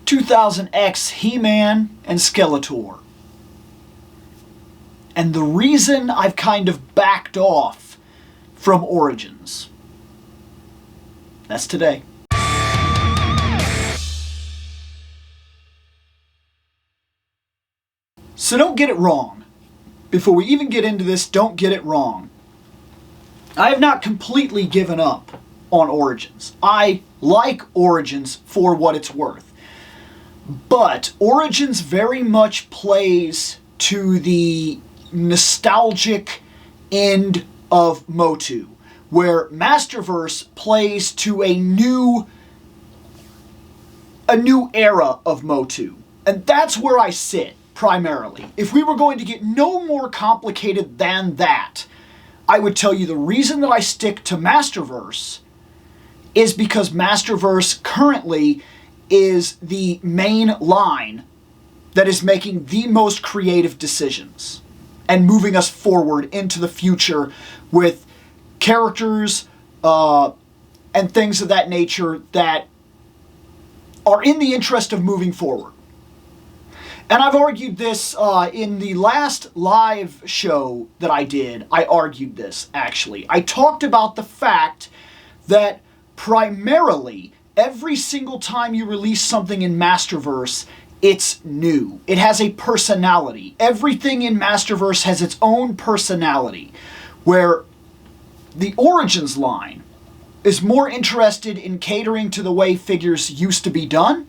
2000X He-Man and Skeletor. And the reason I've kind of backed off from Origins. That's today. So don't get it wrong. Before we even get into this, don't get it wrong. I have not completely given up on Origins. I like Origins for what it's worth. But Origins very much plays to the nostalgic end of Motu, where Masterverse plays to a new era of Motu. And that's where I sit, primarily. If we were going to get no more complicated than that, I would tell you the reason that I stick to Masterverse is because Masterverse currently is the main line that is making the most creative decisions and moving us forward into the future with characters and things of that nature that are in the interest of moving forward. And I've argued this in the last live show that I did. I argued this, actually. I talked about the fact that primarily every single time you release something in Masterverse, it's new. It has a personality. Everything in Masterverse has its own personality, where the Origins line is more interested in catering to the way figures used to be done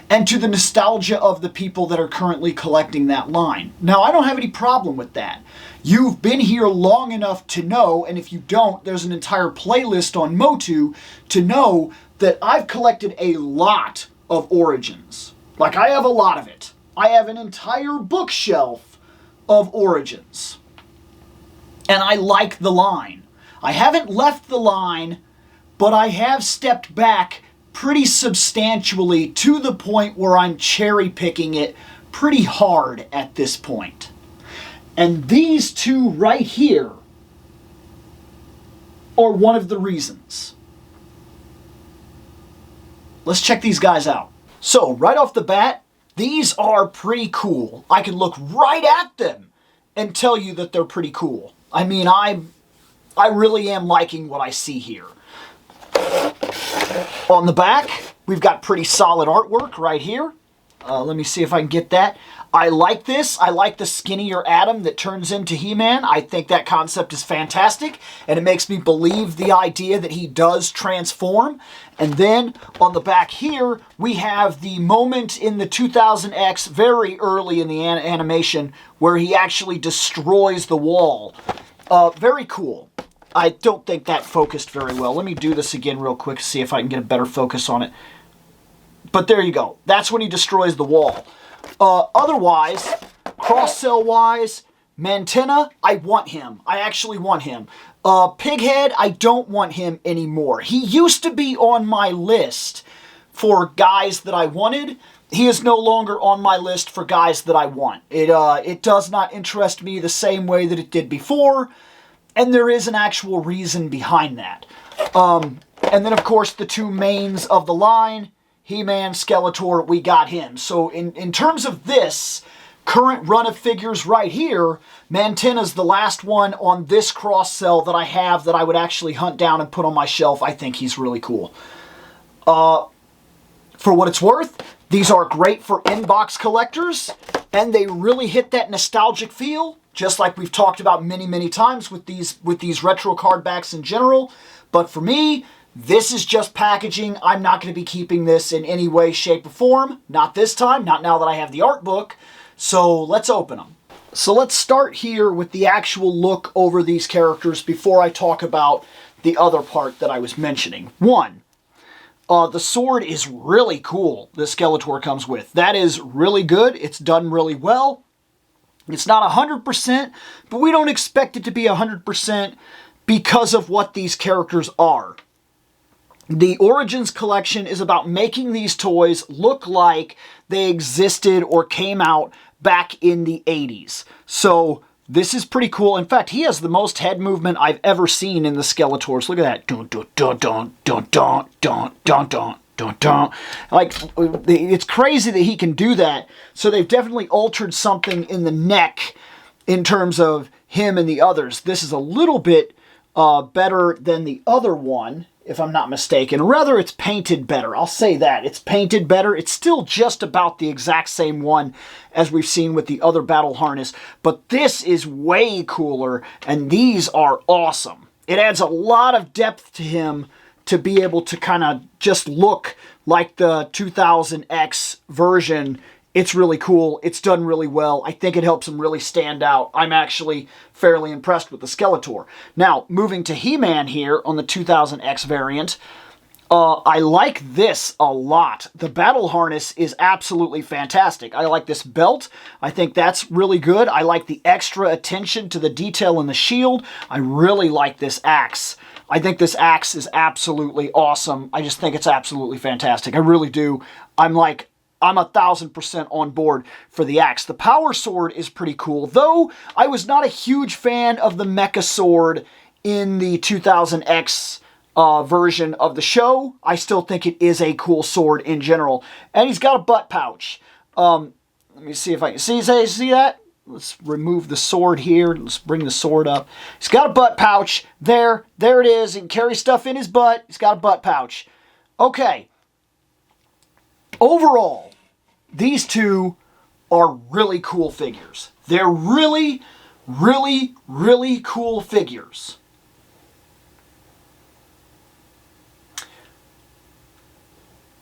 and to the nostalgia of the people that are currently collecting that line. Now, I don't have any problem with that. You've been here long enough to know, and if you don't, there's an entire playlist on Motu to know that I've collected a lot of Origins. Like, I have a lot of it. I have an entire bookshelf of Origins. And I like the line. I haven't left the line, but I have stepped back pretty substantially to the point where I'm cherry picking it pretty hard at this point. And these two right here are one of the reasons. Let's check these guys out. So, right off the bat, these are pretty cool. I can look right at them and tell you that they're pretty cool. I mean, I really am liking what I see here. On the back, we've got pretty solid artwork right here. Let me see if I can get that. I like this. I like the skinnier Adam that turns into He-Man. I think that concept is fantastic, and it makes me believe the idea that he does transform. And then on the back here, we have the moment in the 2000X, very early in the animation, where he actually destroys the wall. Very cool. I don't think that focused very well. Let me do this again real quick, see if I can get a better focus on it. But there you go. That's when he destroys the wall. Otherwise, cross-sell-wise, Mantenna, I want him. I actually want him. Pighead, I don't want him anymore. He used to be on my list for guys that I wanted. He is no longer on my list for guys that I want. It does not interest me the same way that it did before. And there is an actual reason behind that. And then, of course, the two mains of the line, He-Man, Skeletor, we got him. So in terms of this current run of figures right here, Mantenna's the last one on this cross-sell that I have that I would actually hunt down and put on my shelf. I think he's really cool. For what it's worth, these are great for inbox collectors, and they really hit that nostalgic feel, just like we've talked about many, many times with these retro card backs in general. But for me, this is just packaging. I'm not going to be keeping this in any way, shape, or form. Not this time, not now that I have the art book. So let's open them. So let's start here with the actual look over these characters before I talk about the other part that I was mentioning. One, the sword is really cool the Skeletor comes with. That is really good. It's done really well. It's not 100%, but we don't expect it to be 100% because of what these characters are. The Origins collection is about making these toys look like they existed or came out back in the 80s. So this is pretty cool. In fact, he has the most head movement I've ever seen in the Skeletors. Look at that. Dun, dun, dun, dun, dun, dun, dun, dun, dun, dun, dun. Like, it's crazy that he can do that. So they've definitely altered something in the neck in terms of him and the others. This is a little bit better than the other one, if I'm not mistaken. Rather, it's painted better. I'll say that. It's painted better. It's still just about the exact same one as we've seen with the other battle harness, but this is way cooler, and these are awesome. It adds a lot of depth to him to be able to kind of just look like the 2000X version. It's really cool. It's done really well. I think it helps him really stand out. I'm actually fairly impressed with the Skeletor. Now, moving to He-Man here on the 2000X variant, I like this a lot. The battle harness is absolutely fantastic. I like this belt. I think that's really good. I like the extra attention to the detail in the shield. I really like this axe. I think this axe is absolutely awesome. I just think it's absolutely fantastic. I really do. I'm 1,000% on board for the axe. The power sword is pretty cool, though I was not a huge fan of the mecha sword in the 2000X version of the show. I still think it is a cool sword in general. And he's got a butt pouch. Let me see if I can see that? Let's remove the sword here. Let's bring the sword up. He's got a butt pouch. There it is. He can carry stuff in his butt. He's got a butt pouch. Okay. Overall, these two are really cool figures. They're really, really, really cool figures.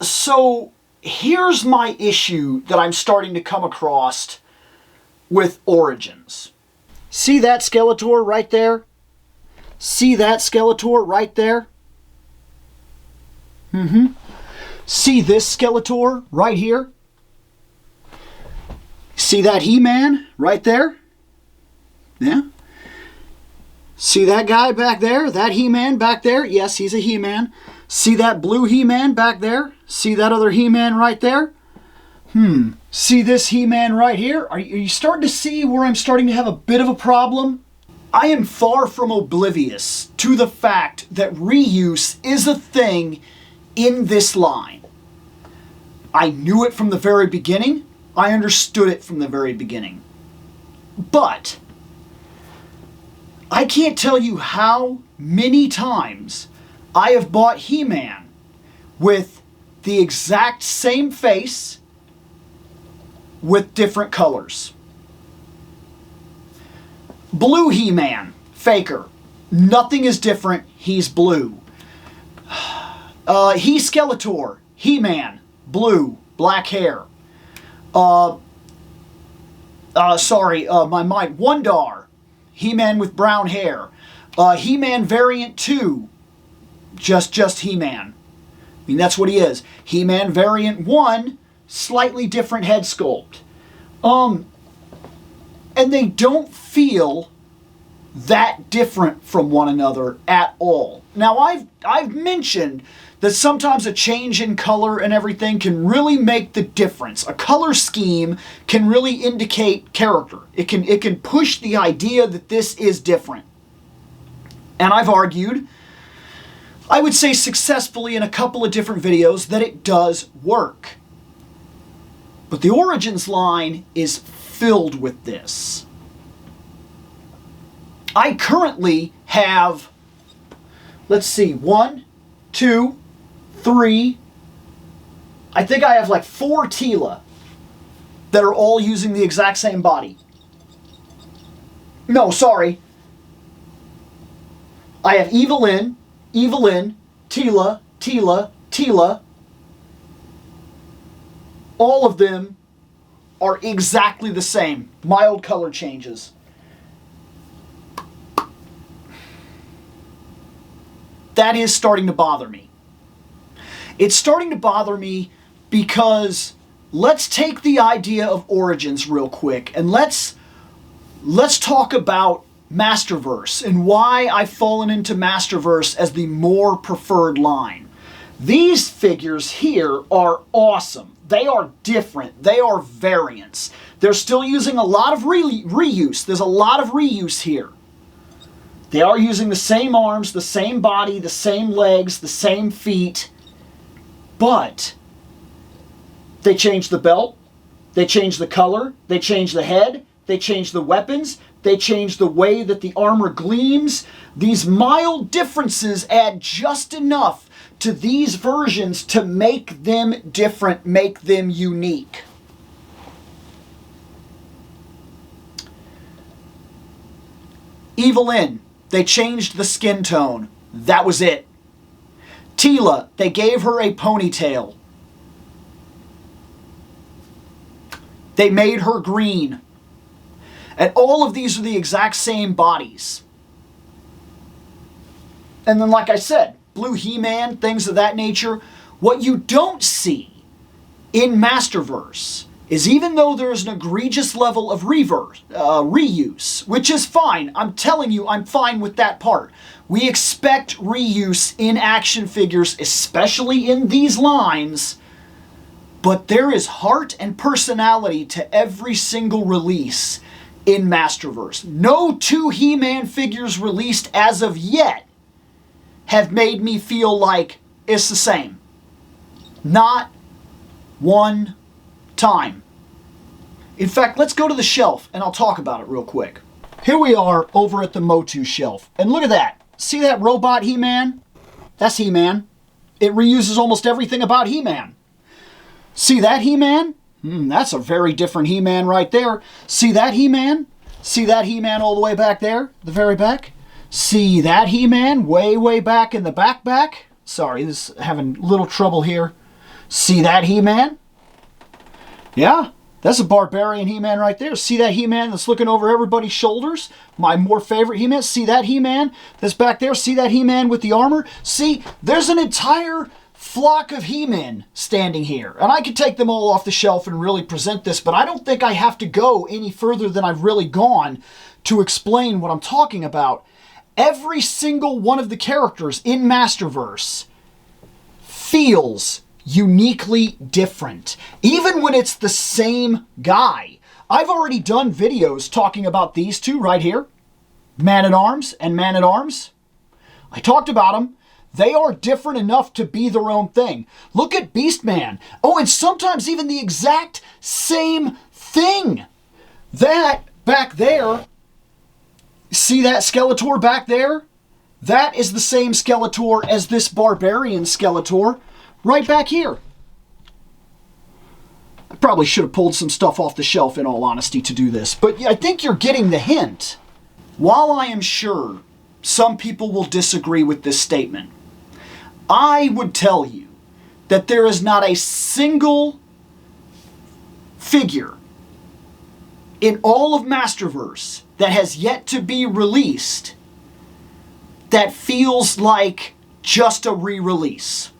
So here's my issue that I'm starting to come across with Origins. See that Skeletor right there? See that Skeletor right there? See this Skeletor right here? See that He-Man right there? Yeah. See that guy back there? That He-Man back there? Yes, he's a He-Man. See that blue He-Man back there? See that other He-Man right there? See this He-Man right here? Are you starting to see where I'm starting to have a bit of a problem? I am far from oblivious to the fact that reuse is a thing in this line. I knew it from the very beginning. I understood it from the very beginning. But I can't tell you how many times I have bought He-Man with the exact same face with different colors. Blue He-Man, Faker. Nothing is different. He's blue. He Skeletor, He-Man, blue, black hair. My mind. Wondar, He-Man with brown hair. He-Man Variant 2, just He-Man. I mean, that's what he is. He-Man Variant 1, slightly different head sculpt. And they don't feel that different from one another at all. Now, I've mentioned that sometimes a change in color and everything can really make the difference. A color scheme can really indicate character. It can push the idea that this is different. And I've argued, I would say successfully in a couple of different videos, that it does work. But the Origins line is filled with this. I currently have, let's see, 1, 2, 3, I think I have like 4 Teela that are all using the exact same body. No, sorry. I have Evelyn, Teela, Teela. All of them are exactly the same. Mild color changes. That is starting to bother me. It's starting to bother me because let's take the idea of Origins real quick and let's talk about Masterverse and why I've fallen into Masterverse as the more preferred line. These figures here are awesome. They are different. They are variants. They're still using a lot of reuse. There's a lot of reuse here. They are using the same arms, the same body, the same legs, the same feet. But they changed the belt, they changed the color, they changed the head, they changed the weapons, they changed the way that the armor gleams. These mild differences add just enough to these versions to make them different, make them unique. Evelyn, they changed the skin tone. That was it. Tila, they gave her a ponytail. They made her green. And all of these are the exact same bodies. And then, like I said, Blue He-Man, things of that nature. What you don't see in Masterverse is, even though there is an egregious level of reuse, which is fine. I'm telling you, I'm fine with that part. We expect reuse in action figures, especially in these lines. But there is heart and personality to every single release in Masterverse. No 2 He-Man figures released as of yet have made me feel like it's the same. Not one time. In fact, let's go to the shelf and I'll talk about it real quick. Here we are over at the Motu shelf. And look at that. See that robot He-Man? That's He-Man. It reuses almost everything about He-Man. See that He-Man? That's a very different He-Man right there. See that He-Man? See that He-Man all the way back there? The very back? See that He-Man way, way back in the back? Sorry, this is having a little trouble here. See that He-Man? Yeah, that's a barbarian He-Man right there. See that He-Man that's looking over everybody's shoulders? My more favorite He-Man. See that He-Man that's back there? See that He-Man with the armor? See, there's an entire flock of He-Men standing here. And I could take them all off the shelf and really present this, but I don't think I have to go any further than I've really gone to explain what I'm talking about. Every single one of the characters in Masterverse feels uniquely different, even when it's the same guy. I've already done videos talking about these two right here, Man-at-Arms and Man-at-Arms. I talked about them. They are different enough to be their own thing. Look at Beastman. Oh, and sometimes even the exact same thing. That back there, see that Skeletor back there? That is the same Skeletor as this Barbarian Skeletor right back here. I probably should have pulled some stuff off the shelf, in all honesty, to do this. But I think you're getting the hint. While I am sure some people will disagree with this statement, I would tell you that there is not a single figure in all of Masterverse that has yet to be released that feels like just a re-release.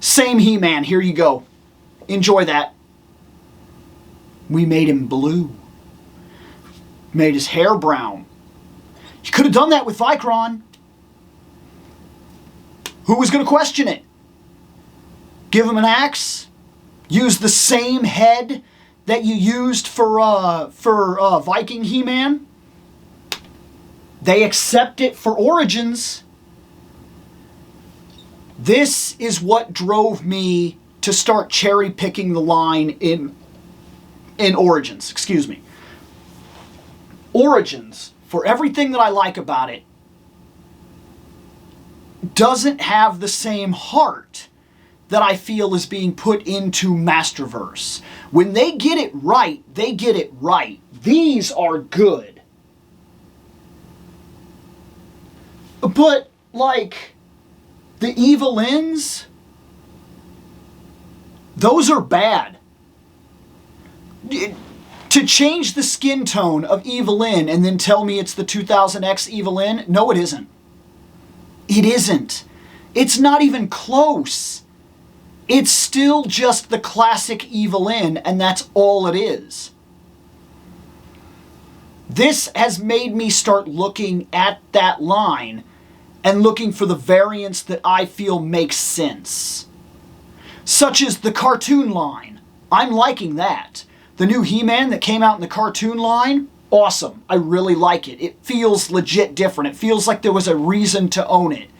Same He-Man, here you go. Enjoy that. We made him blue. Made his hair brown. You could have done that with Vicron. Who was going to question it? Give him an axe? Use the same head that you used for Viking He-Man? They accept it for Origins. This is what drove me to start cherry-picking the line in Origins. Excuse me. Origins, for everything that I like about it, doesn't have the same heart that I feel is being put into Masterverse. When they get it right, they get it right. These are good. But, like, the Evelynns, those are bad. To change the skin tone of Evelyn and then tell me it's the 2000X Evelyn, no, it isn't. It isn't. It's not even close. It's still just the classic Evelyn, and that's all it is. This has made me start looking at that line and looking for the variants that I feel make sense. Such as the cartoon line. I'm liking that. The new He-Man that came out in the cartoon line, awesome. I really like it. It feels legit different. It feels like there was a reason to own it.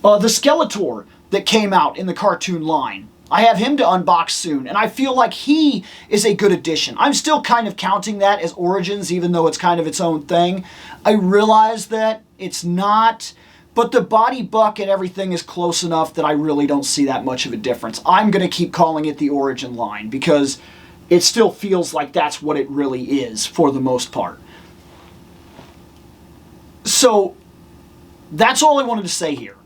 The Skeletor that came out in the cartoon line, I have him to unbox soon, and I feel like he is a good addition. I'm still kind of counting that as Origins, even though it's kind of its own thing. I realize that it's not, but the body buck and everything is close enough that I really don't see that much of a difference. I'm going to keep calling it the Origin line because it still feels like that's what it really is for the most part. So that's all I wanted to say here.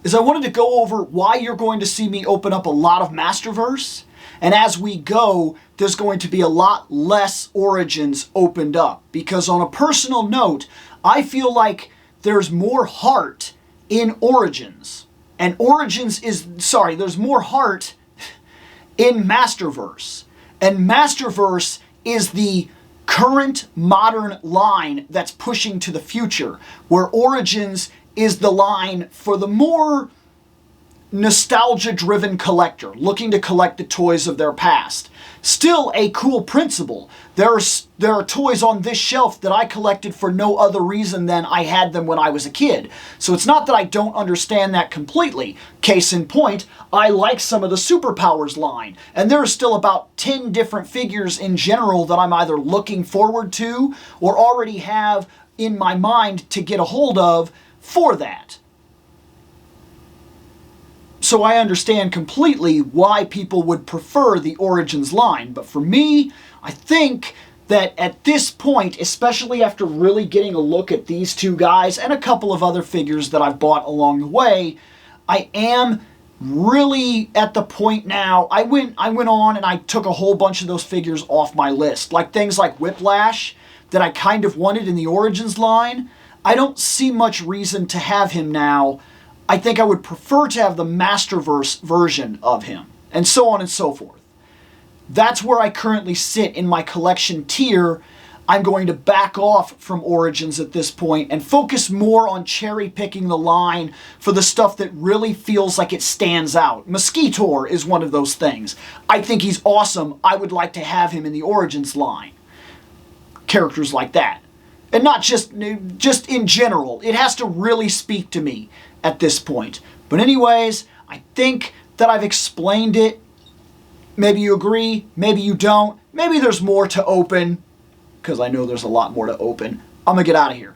Is I wanted to go over why you're going to see me open up a lot of Masterverse, and as we go, there's going to be a lot less Origins opened up, because on a personal note, I feel like there's more heart in Origins, and there's more heart in Masterverse, and Masterverse is the current modern line that's pushing to the future, where Origins is the line for the more nostalgia-driven collector, looking to collect the toys of their past. Still a cool principle. There are toys on this shelf that I collected for no other reason than I had them when I was a kid. So it's not that I don't understand that completely. Case in point, I like some of the Superpowers line, and there are still about 10 different figures in general that I'm either looking forward to or already have in my mind to get a hold of for that. So I understand completely why people would prefer the Origins line, but for me, I think that at this point, especially after really getting a look at these two guys and a couple of other figures that I've bought along the way, I am really at the point now. I went on and I took a whole bunch of those figures off my list, like things like Whiplash that I kind of wanted in the Origins line. I don't see much reason to have him now. I think I would prefer to have the Masterverse version of him, and so on and so forth. That's where I currently sit in my collection tier. I'm going to back off from Origins at this point and focus more on cherry-picking the line for the stuff that really feels like it stands out. Mosquitor is one of those things. I think he's awesome. I would like to have him in the Origins line. Characters like that. And not just in general. It has to really speak to me at this point. But anyways, I think that I've explained it. Maybe you agree, maybe you don't. Maybe there's more to open, because I know there's a lot more to open. I'm going to get out of here.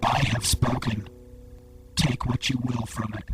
I have spoken. Take what you will from it.